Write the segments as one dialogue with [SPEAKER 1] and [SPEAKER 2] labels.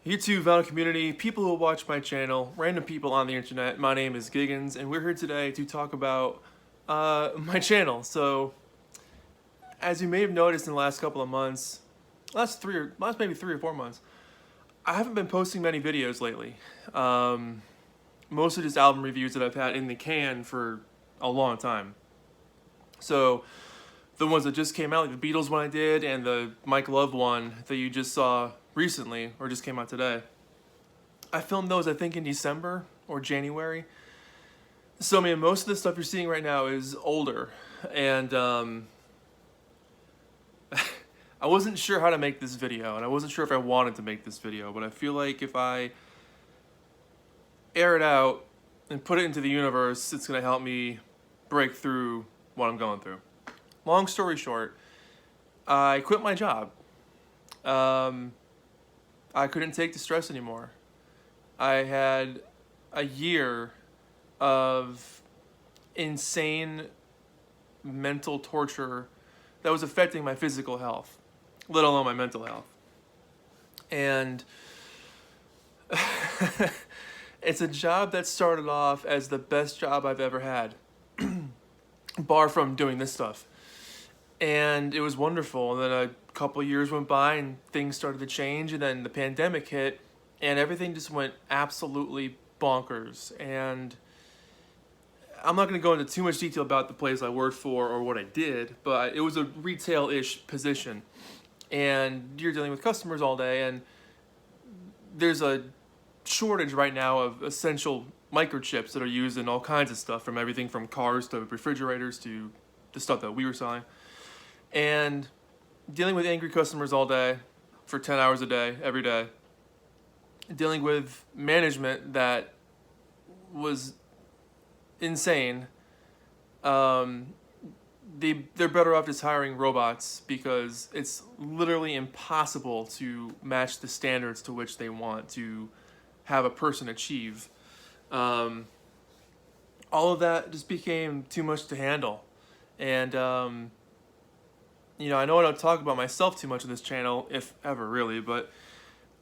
[SPEAKER 1] YouTube Valor community, people who watch my channel, random people on the internet. My name is Giggins, and we're here today to talk about my channel. So, as you may have noticed in the last couple of months, last maybe 3 or 4 months, I haven't been posting many videos lately. Mostly just album reviews that I've had in the can for a long time. So, the ones that just came out, like the Beatles one I did, and the Mike Love one that you just saw recently, or just came out today. I filmed those, I think, in December or January. So, I mean, most of the stuff you're seeing right now is older. And, I wasn't sure how to make this video, and I wasn't sure if I wanted to make this video, but I feel like if I air it out and put it into the universe, it's going to help me break through what I'm going through. Long story short, I quit my job. I couldn't take the stress anymore. I had a year of insane mental torture that was affecting my physical health, let alone my mental health. And it's a job that started off as the best job I've ever had, bar from doing this stuff. And it was wonderful. And then a couple years went by and things started to change, and then the pandemic hit and everything just went absolutely bonkers. And I'm not going to go into too much detail about the place I worked for or what I did, but it was a retail-ish position. And you're dealing with customers all day, and there's a shortage right now of essential microchips that are used in all kinds of stuff, from everything from cars to refrigerators to the stuff that we were selling. And dealing with angry customers all day for 10 hours a day, every day. Dealing with management that was insane. They're better off just hiring robots, because it's literally impossible to match the standards to which they want to have a person achieve. All of that just became too much to handle. And I know I don't talk about myself too much on this channel, if ever really, but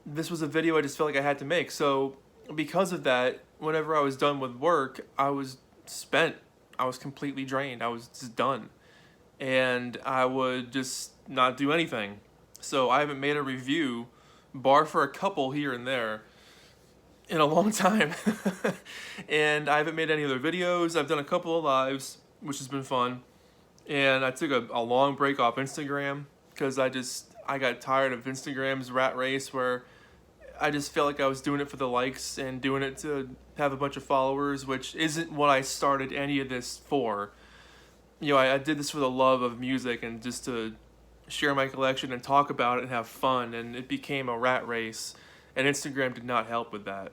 [SPEAKER 1] this was a video I just felt like I had to make. So because of that, whenever I was done with work, I was spent. I was completely drained. I was just done. And I would just not do anything. So I haven't made a review, bar for a couple here and there, in a long time. And I haven't made any other videos. I've done a couple of lives, which has been fun. And I took a long break off Instagram because I got tired of Instagram's rat race, where I just felt like I was doing it for the likes and doing it to have a bunch of followers, which isn't what I started any of this for. I did this for the love of music and just to share my collection and talk about it and have fun, and it became a rat race, and Instagram did not help with that.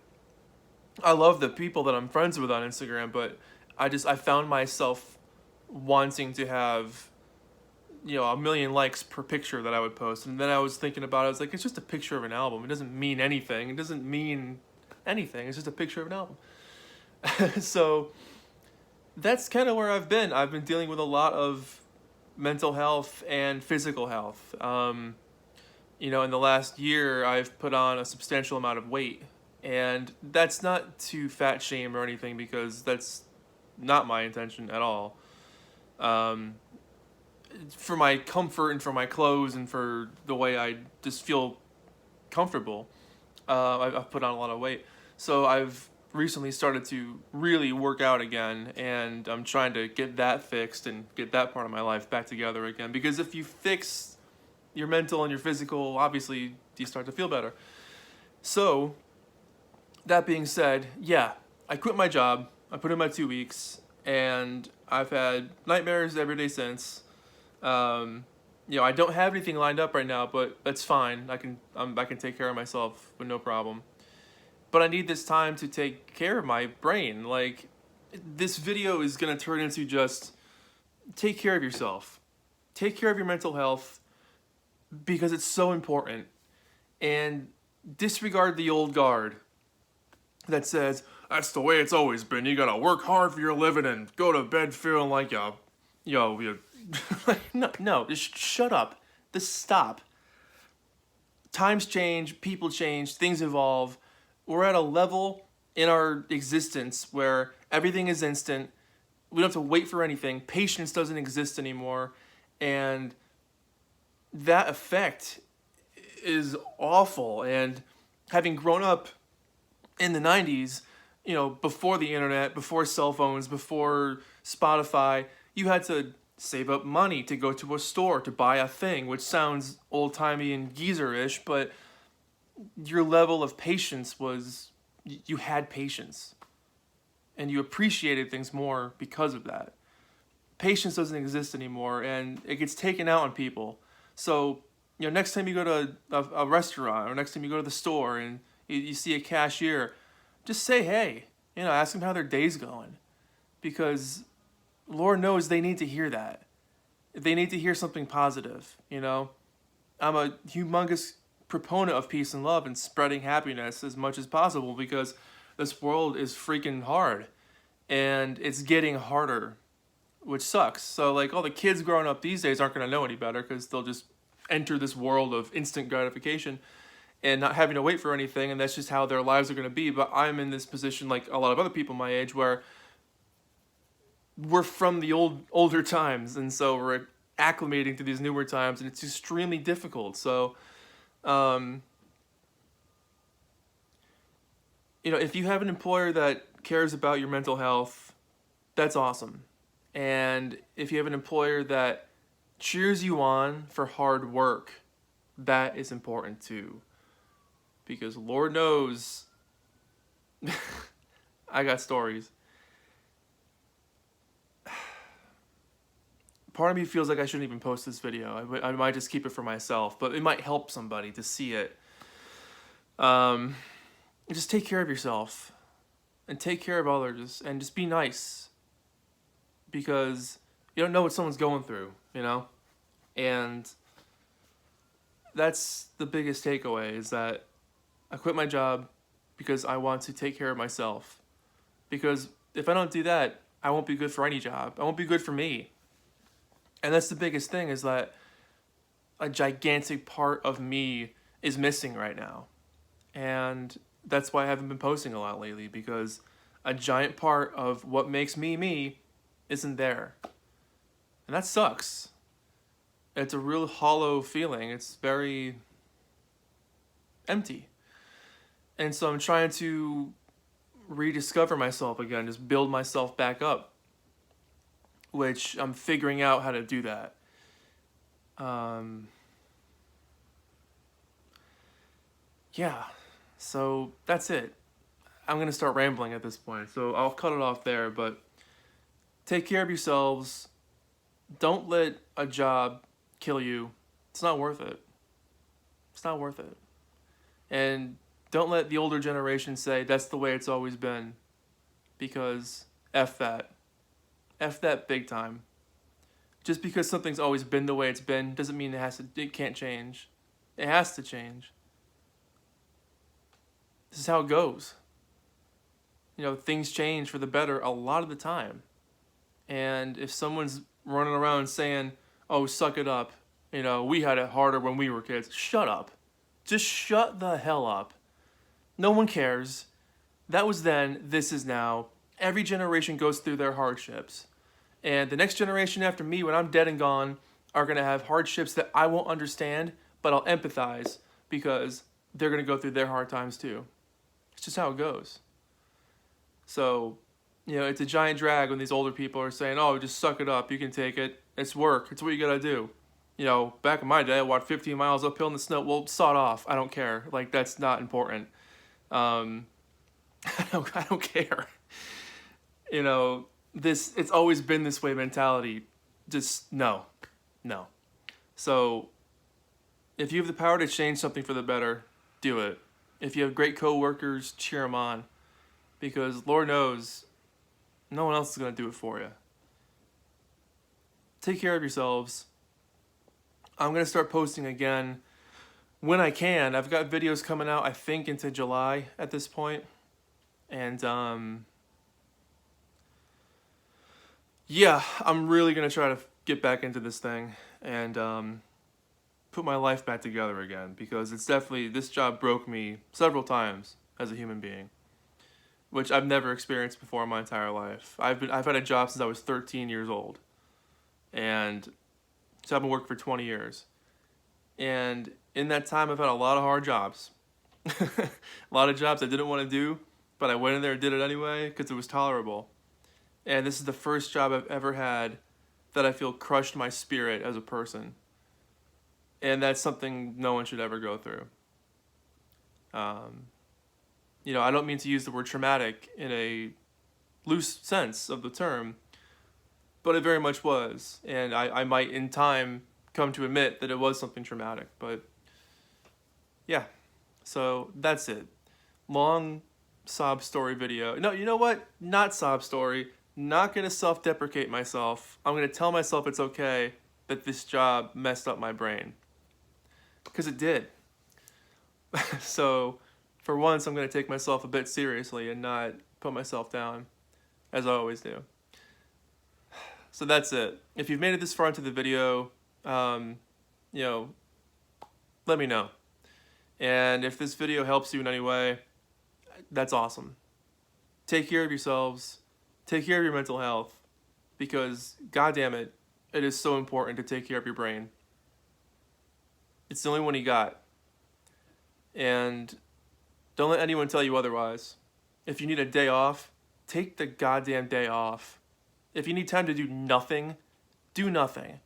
[SPEAKER 1] I love the people that I'm friends with on Instagram, but I found myself wanting to have, 1,000,000 likes per picture that I would post. And then I was thinking about it, I was like, it's just a picture of an album. It doesn't mean anything. It doesn't mean anything. It's just a picture of an album. So that's kind of where I've been. I've been dealing with a lot of mental health and physical health. In the last year, I've put on a substantial amount of weight. And that's not to fat shame or anything, because that's not my intention at all. For my comfort and for my clothes and for the way I just feel comfortable, I've put on a lot of weight. So I've recently started to really work out again, and I'm trying to get that fixed and get that part of my life back together again. Because if you fix your mental and your physical, obviously you start to feel better. So that being said, yeah, I quit my job. I put in my 2 weeks, and I've had nightmares every day since. I don't have anything lined up right now, but that's fine. I can take care of myself with no problem. But I need this time to take care of my brain. Like, this video is gonna turn into just take care of yourself. Take care of your mental health, because it's so important. And disregard the old guard that says, that's the way it's always been. You gotta work hard for your living and go to bed feeling like you no, just shut up. Just stop. times change, people change, things evolve. We're at a level in our existence where everything is instant. We don't have to wait for anything. Patience doesn't exist anymore. And that effect is awful. And having grown up in the 90s, you know, before the internet, before cell phones, before Spotify, you had to save up money to go to a store to buy a thing, which sounds old-timey and geezer-ish, but your level of patience was, you had patience. And you appreciated things more because of that. Patience doesn't exist anymore, and it gets taken out on people. So, you know, next time you go to a restaurant, or next time you go to the store and you see a cashier, just say hey. You know, ask them how their day's going. Because Lord knows they need to hear that. They need to hear something positive, you know? I'm a humongous proponent of peace and love and spreading happiness as much as possible because this world is freaking hard. And it's getting harder, which sucks. So, like, all the kids growing up these days aren't going to know any better because they'll just enter this world of instant gratification and not having to wait for anything, and that's just how their lives are going to be. But I'm in this position, like a lot of other people my age, where we're from the older times, and so we're acclimating to these newer times, and it's extremely difficult. So, you know, if you have an employer that cares about your mental health, that's awesome. And if you have an employer that cheers you on for hard work, that is important too. Because Lord knows, I got stories. Part of me feels like I shouldn't even post this video. I might just keep it for myself, but it might help somebody to see it. Just take care of yourself and take care of others and just be nice. Because you don't know what someone's going through, you know? And that's the biggest takeaway, is that I quit my job because I want to take care of myself. Because if I don't do that, I won't be good for any job. I won't be good for me. And that's the biggest thing, is that a gigantic part of me is missing right now. And that's why I haven't been posting a lot lately, because a giant part of what makes me me isn't there. And that sucks. It's a real hollow feeling. It's very empty. And so I'm trying to rediscover myself again, just build myself back up, which I'm figuring out how to do that. Yeah, so that's it. I'm going to start rambling at this point, so I'll cut it off there, but take care of yourselves. Don't let a job kill you. It's not worth it. It's not worth it. And don't let the older generation say that's the way it's always been, because F that. F that big time. Just because something's always been the way it's been doesn't mean it can't change. It has to change. This is how it goes. You know, things change for the better a lot of the time. And if someone's running around saying, oh, suck it up, you know, we had it harder when we were kids, shut up. Just shut the hell up. No one cares. That was then, this is now. Every generation goes through their hardships. And the next generation after me, when I'm dead and gone, are going to have hardships that I won't understand, but I'll empathize because they're going to go through their hard times too. It's just how it goes. So, you know, it's a giant drag when these older people are saying, oh, just suck it up, you can take it, it's work, it's what you gotta do. You know, back in my day, I walked 15 miles uphill in the snow. Well, sod off, I don't care. Like, that's not important. I don't care. You know, it's always been this way mentality. Just, no. So, if you have the power to change something for the better, do it. If you have great coworkers, cheer them on. Because Lord knows, no one else is going to do it for you. Take care of yourselves. I'm going to start posting again when I can. I've got videos coming out, I think, into July at this point. And, yeah, I'm really going to try to get back into this thing. And, put my life back together again, because it's definitely, this job broke me several times as a human being, which I've never experienced before in my entire life. I've had a job since I was 13 years old, and so I've been working for 20 years. And in that time, I've had a lot of hard jobs. A lot of jobs I didn't want to do, but I went in there and did it anyway because it was tolerable. And this is the first job I've ever had that I feel crushed my spirit as a person. And that's something no one should ever go through. You know, I don't mean to use the word traumatic in a loose sense of the term, but it very much was. And I might in time come to admit that it was something traumatic, but yeah. So that's it. Long sob story video. No, you know what? Not sob story. Not gonna self-deprecate myself. I'm gonna tell myself it's okay that this job messed up my brain. Because it did. So for once, I'm gonna take myself a bit seriously and not put myself down, as I always do. So that's it. If you've made it this far into the video, you know, let me know. And if this video helps you in any way, that's awesome. Take care of yourselves. Take care of your mental health, because goddamn it, it is so important to take care of your brain. It's the only one you got. And don't let anyone tell you otherwise. If you need a day off, take the goddamn day off. If you need time to do nothing, do nothing.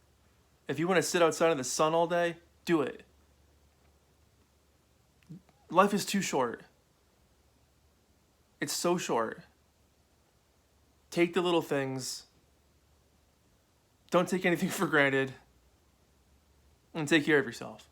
[SPEAKER 1] If you want to sit outside in the sun all day, do it. Life is too short. It's so short. Take the little things. Don't take anything for granted. And take care of yourself.